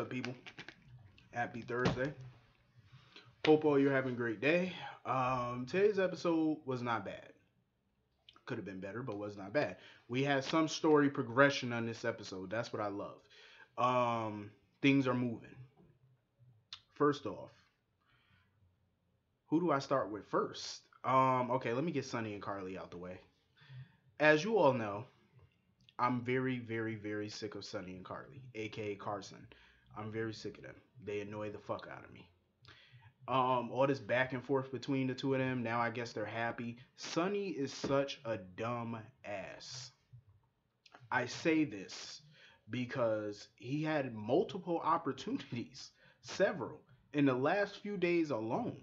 up, people? Happy Thursday. Hope all you're having a great day. Today's episode was not bad. Could have been better, but was not bad. We had some story progression on this episode. That's what I love. Things are moving. First off, who do I start with first? Okay, let me get Sonny and Carly out the way. As you all know, I'm very, very, very sick of Sonny and Carly, aka Carson. I'm very sick of them. They annoy the fuck out of me. All this back and forth between the two of them. Now I guess they're happy. Sonny is such a dumb ass. I say this because he had multiple opportunities, several, in the last few days alone,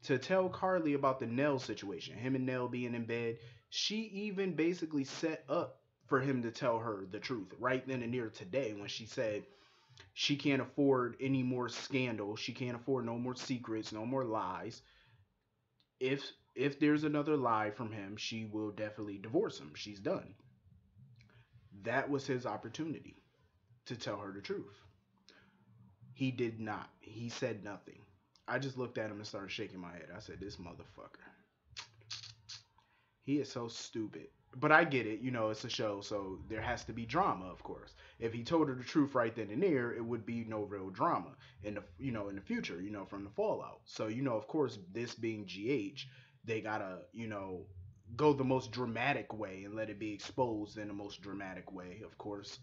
to tell Carly about the Nell situation. Him and Nell being in bed. She even basically set up for him to tell her the truth right then and there today when she said she can't afford any more scandal. She can't afford no more secrets, no more lies. If there's another lie from him, she will definitely divorce him. She's done. That was his opportunity to tell her the truth. He did not. He said nothing. I just looked at him and started shaking my head. I said, "This motherfucker. He is so stupid." But I get it, it's a show, so there has to be drama, of course. If he told her the truth right then and there, it would be no real drama in the future, from the fallout. So, of course, this being GH, they gotta, go the most dramatic way and let it be exposed in the most dramatic way, of course.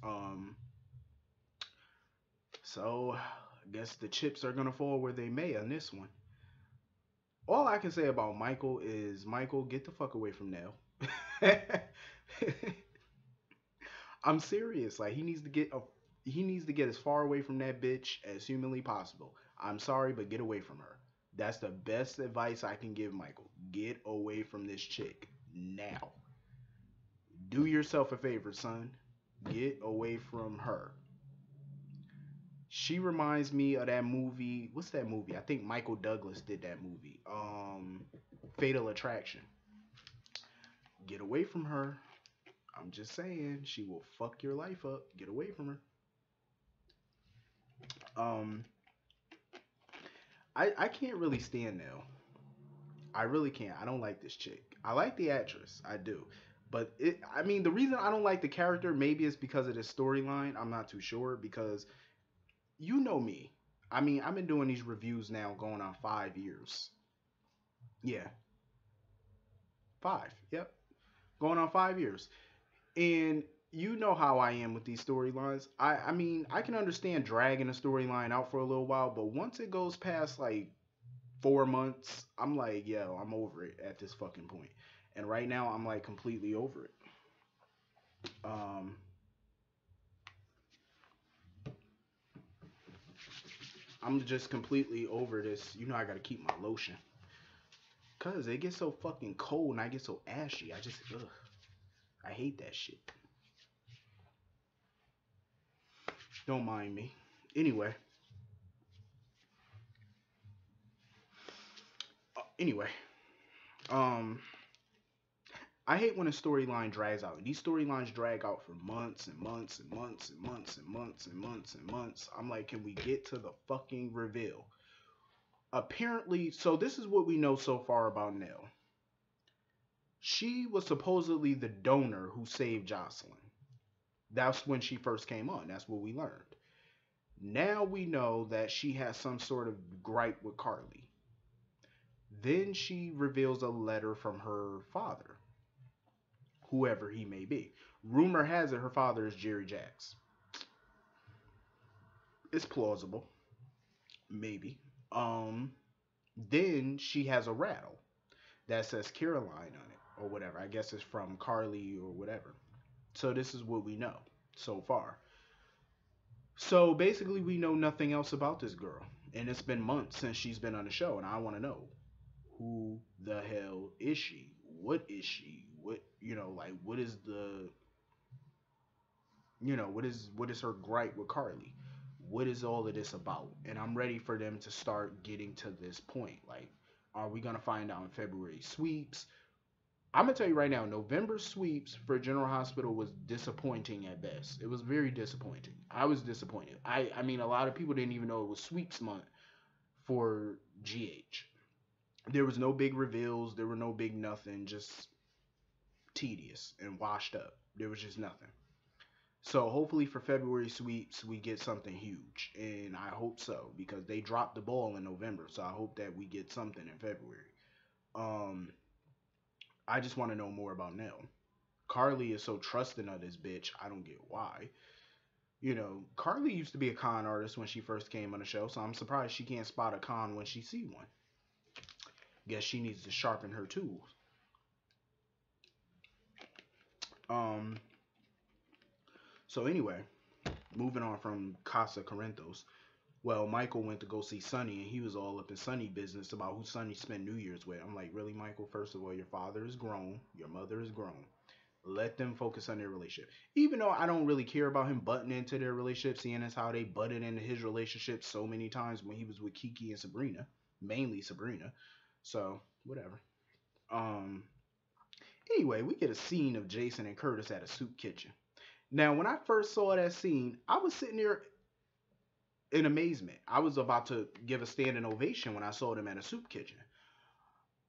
So I guess the chips are gonna fall where they may on this one. All I can say about Michael is Michael, get the fuck away from Nell. I'm serious. Like he needs to get as far away from that bitch as humanly possible. I'm sorry, but get away from her. That's the best advice I can give Michael. Get away from this chick now. Do yourself a favor, son. Get away from her. She reminds me of that movie. What's that movie? I think Michael Douglas did that movie. Fatal Attraction. Get away from her. I'm just saying, she will fuck your life up. Get away from her. Um, I can't really stand Nell. I really can't. I don't like this chick. I like the actress. I do. But I mean, the reason I don't like the character maybe is because of the storyline. I'm not too sure because you know me. I mean, I've been doing these reviews now going on 5 years. Yeah, five. Yep, going on 5 years. And you know how I am with these storylines. I mean, I can understand dragging a storyline out for a little while, but once it goes past like 4 months, I'm like, yo, I'm over it at this fucking point. And right now, I'm like completely over it. Um, I'm just completely over this. I gotta keep my lotion. Cause it gets so fucking cold and I get so ashy. Ugh, I hate that shit. Don't mind me. Anyway, anyway, um, I hate when a storyline drags out. These storylines drag out for months and months and months and months and months and months and months. I'm like, can we get to the fucking reveal? Apparently, so this is what we know so far about Nell. She was supposedly the donor who saved Jocelyn. That's when she first came on. That's what we learned. Now we know that she has some sort of gripe with Carly. Then she reveals a letter from her father, whoever he may be. Rumor has it her father is Jerry Jacks. It's plausible, maybe. Um, then she has a rattle that says Caroline on it or whatever. I guess it's from Carly or whatever. So this is what we know so far. So basically, we know nothing else about this girl, and it's been months since she's been on the show, and I want to know who the hell is she? What is she? Like what is what is her gripe with Carly? What is all of this about? And I'm ready for them to start getting to this point. Like, are we gonna find out in February sweeps? I'm gonna tell you right now, November sweeps for General Hospital was disappointing at best. It was very disappointing. I was disappointed. I mean, a lot of people didn't even know it was sweeps month for GH. There was no big reveals. There were no big nothing. Just tedious and washed up. There was just nothing. So hopefully for February sweeps we get something huge, and I hope so because they dropped the ball in November. So I hope that we get something in February. Um, I just want to know more about Nell. Carly is so trusting of this bitch. I don't get why. Carly used to be a con artist when she first came on the show, so I'm surprised she can't spot a con when she see one. Guess she needs to sharpen her tools. Um. So anyway, moving on from Casa Corinthos. Well, Michael went to go see Sonny, and he was all up in Sonny business about who Sonny spent New Year's with. I'm like, really, Michael? First of all, your father is grown, your mother is grown. Let them focus on their relationship. Even though I don't really care about him butting into their relationship, seeing as how they butted into his relationship so many times when he was with Kiki and Sabrina, mainly Sabrina. So whatever. Um. Anyway, we get a scene of Jason and Curtis at a soup kitchen. Now, when I first saw that scene, I was sitting there in amazement. I was about to give a standing ovation when I saw them at a soup kitchen.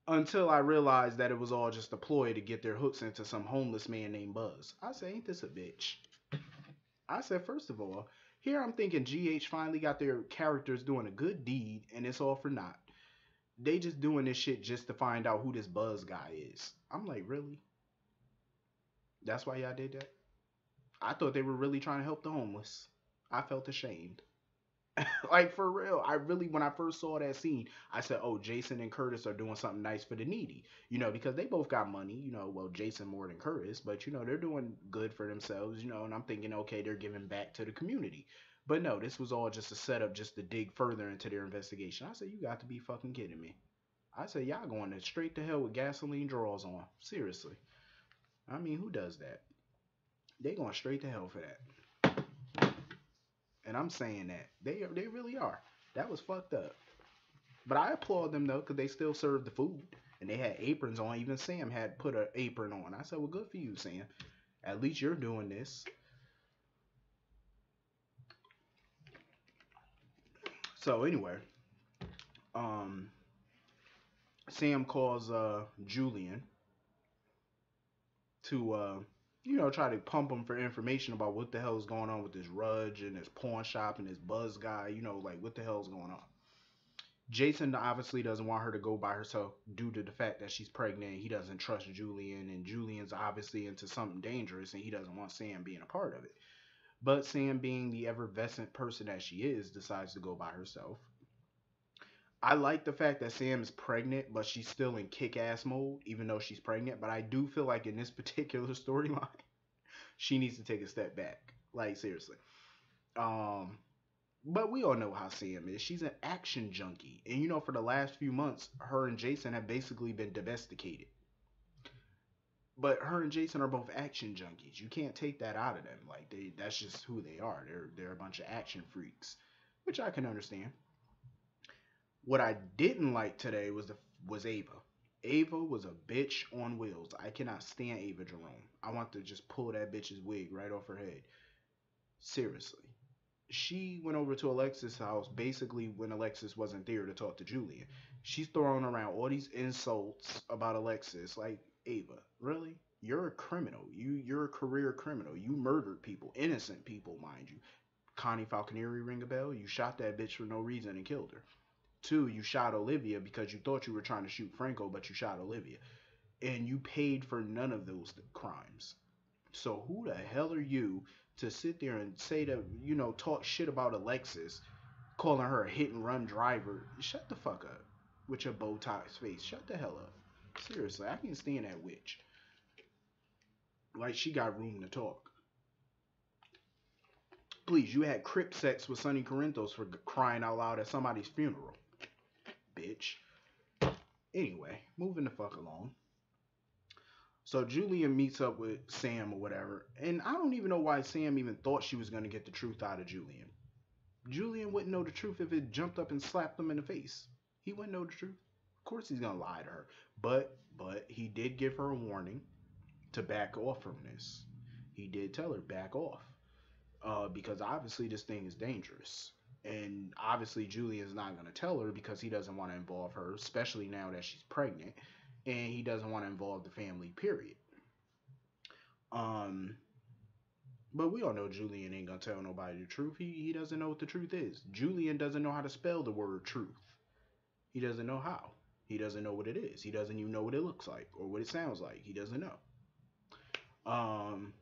Until I realized that it was all just a ploy to get their hooks into some homeless man named Buzz. I said, ain't this a bitch? I said, first of all, here I'm thinking GH finally got their characters doing a good deed, and it's all for naught. They just doing this shit just to find out who this Buzz guy is. I'm like, really? That's why y'all did that? I thought they were really trying to help the homeless. I felt ashamed. Like for real, I really when I first saw that scene, I said, "Oh, Jason and Curtis are doing something nice for the needy." Because they both got money. Well, Jason more than Curtis, but they're doing good for themselves. And I'm thinking, okay, they're giving back to the community. But no, this was all just a setup, just to dig further into their investigation. I said, "You got to be fucking kidding me." I said, "Y'all going to straight to hell with gasoline drawers on." Seriously. I mean, who does that? They going straight to hell for that. And I'm saying that they really are. That was fucked up. But I applaud them though, because they still served the food and they had aprons on. Even Sam had put an apron on. I said, "Well, good for you, Sam. At least you're doing this." So anyway, um, Sam calls Julian to try to pump him for information about what the hell is going on with this Rudge and this pawn shop and this Buzz guy. Like what the hell is going on. Jason obviously doesn't want her to go by herself due to the fact that she's pregnant. He doesn't trust Julian, and Julian's obviously into something dangerous, and he doesn't want Sam being a part of it. But Sam, being the effervescent person that she is, decides to go by herself. I like the fact that Sam is pregnant, but she's still in kick ass mode, even though she's pregnant. But I do feel like in this particular storyline, she needs to take a step back. Like, seriously. Um, But we all know how Sam is. She's an action junkie. And for the last few months, her and Jason have basically been domesticated. But her and Jason are both action junkies. You can't take that out of them. Like that's just who they are. They're a bunch of action freaks, which I can understand. What I didn't like today was Ava. Ava was a bitch on wheels. I cannot stand Ava Jerome. I want to just pull that bitch's wig right off her head. Seriously. She went over to Alexis' house basically when Alexis wasn't there to talk to Julian. She's throwing around all these insults about Alexis. Like, Ava, really? You're a criminal. You're a career criminal. You murdered people, innocent people, mind you. Connie Falconieri ring a bell? You shot that bitch for no reason and killed her. Two, you shot Olivia because you thought you were trying to shoot Franco, but you shot Olivia. And you paid for none of those crimes. So who the hell are you to sit there and say to talk shit about Alexis, calling her a hit and run driver? Shut the fuck up with your bow tie face. Shut the hell up. Seriously, I can't stand that witch. Like she got room to talk. Please, you had crip sex with Sonny Corinthos for crying out loud at somebody's funeral, bitch. Anyway, moving the fuck along. So Julian meets up with Sam or whatever, and I don't even know why Sam even thought she was gonna get the truth out of Julian. Julian wouldn't know the truth if it jumped up and slapped him in the face. He wouldn't know the truth. Of course he's gonna lie to her. But he did give her a warning to back off from this. He did tell her back off. Because obviously this thing is dangerous. And obviously Julian's not gonna tell her because he doesn't want to involve her, especially now that she's pregnant, and he doesn't want to involve the family. Period. Um, but we all know Julian ain't gonna tell nobody the truth. He doesn't know what the truth is. Julian doesn't know how to spell the word truth. He doesn't know how. He doesn't know what it is. He doesn't even know what it looks like or what it sounds like. He doesn't know. Um.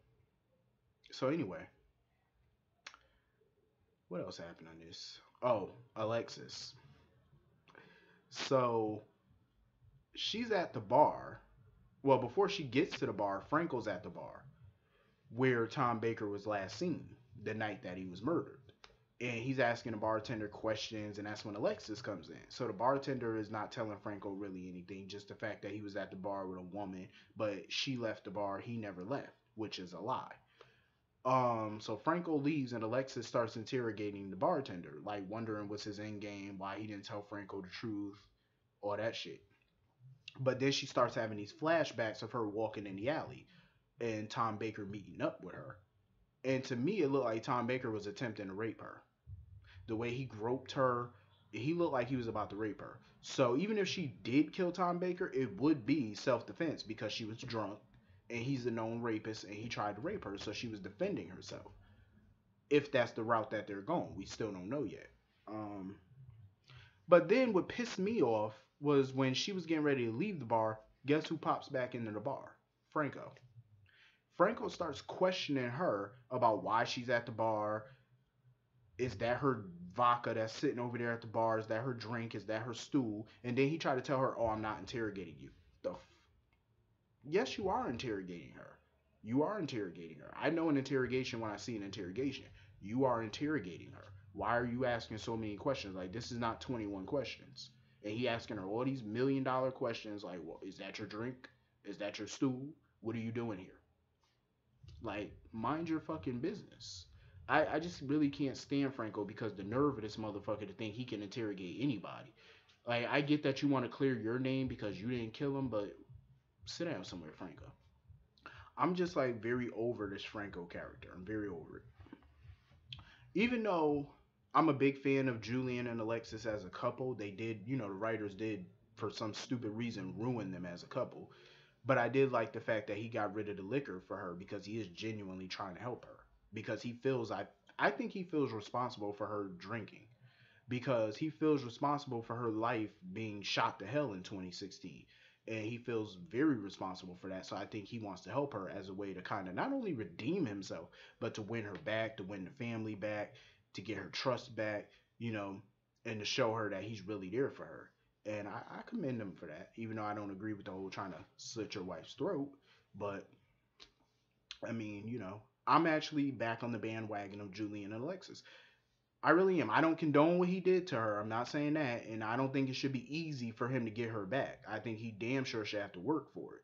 So anyway, what else happened on this? Oh, Alexis. So she's at the bar. Well, before she gets to the bar, Frankel's at the bar where Tom Baker was last seen the night that he was murdered. And he's asking the bartender questions, and that's when Alexis comes in. So the bartender is not telling Franco really anything, just the fact that he was at the bar with a woman, but she left the bar, he never left, which is a lie. So Franco leaves, and Alexis starts interrogating the bartender, like wondering what's his end game, why he didn't tell Franco the truth, all that shit. But then she starts having these flashbacks of her walking in the alley and Tom Baker meeting up with her. And to me, it looked like Tom Baker was attempting to rape her. The way he groped her, he looked like he was about to rape her. So even if she did kill Tom Baker, it would be self defense because she was drunk and he's a known rapist and he tried to rape her. So she was defending herself. If that's the route that they're going, we still don't know yet. Um, but then what pissed me off was when she was getting ready to leave the bar, guess who pops back into the bar? Franco. Franco starts questioning her about why she's at the bar. Is that her vodka that's sitting over there at the bar? Is that her drink? Is that her stool? And then he tried to tell her, "Oh, I'm not interrogating you." The yes, you are interrogating her. You are interrogating her. I know an interrogation when I see an interrogation. You are interrogating her. Why are you asking so many questions? Like this is not 21 questions. And he asking her all these $1 million questions like, well, is that your drink? Is that your stool? What are you doing here? Like, mind your fucking business. I just really can't stand Franco because the nerve of this motherfucker to think he can interrogate anybody. Like, I get that you want to clear your name because you didn't kill him, but sit down somewhere, Franco. I'm just like very over this Franco character. I'm very over it. Even though I'm a big fan of Julian and Alexis as a couple, they did, the writers did, for some stupid reason, ruin them as a couple. But I did like the fact that he got rid of the liquor for her because he is genuinely trying to help her. Because he feels I think he feels responsible for her drinking. Because he feels responsible for her life being shot to hell in 2016. And he feels very responsible for that. So I think he wants to help her as a way to kind of not only redeem himself, but to win her back, to win the family back, to get her trust back, you know, and to show her that he's really there for her. And I commend him for that, even though I don't agree with the whole trying to slit your wife's throat. But I mean, I'm actually back on the bandwagon of Julian and Alexis. I really am. I don't condone what he did to her. I'm not saying that, and I don't think it should be easy for him to get her back. I think he damn sure should have to work for it.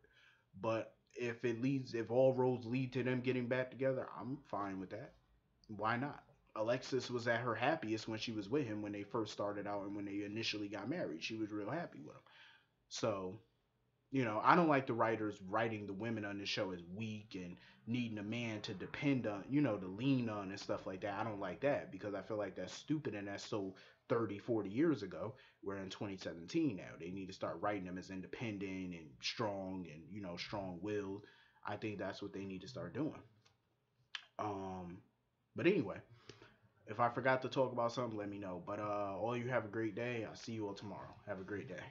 But if all roads lead to them getting back together, I'm fine with that. Why not? Alexis was at her happiest when she was with him when they first started out and when they initially got married. She was real happy with him. So I don't like the writers writing the women on the show as weak and needing a man to depend on, to lean on and stuff like that. I don't like that because I feel like that's stupid and that's so 30, 40 years ago. We're in 2017 now. They need to start writing them as independent and strong and, strong willed. I think that's what they need to start doing. Um, but anyway, if I forgot to talk about something, let me know. But all you have a great day. I'll see you all tomorrow. Have a great day.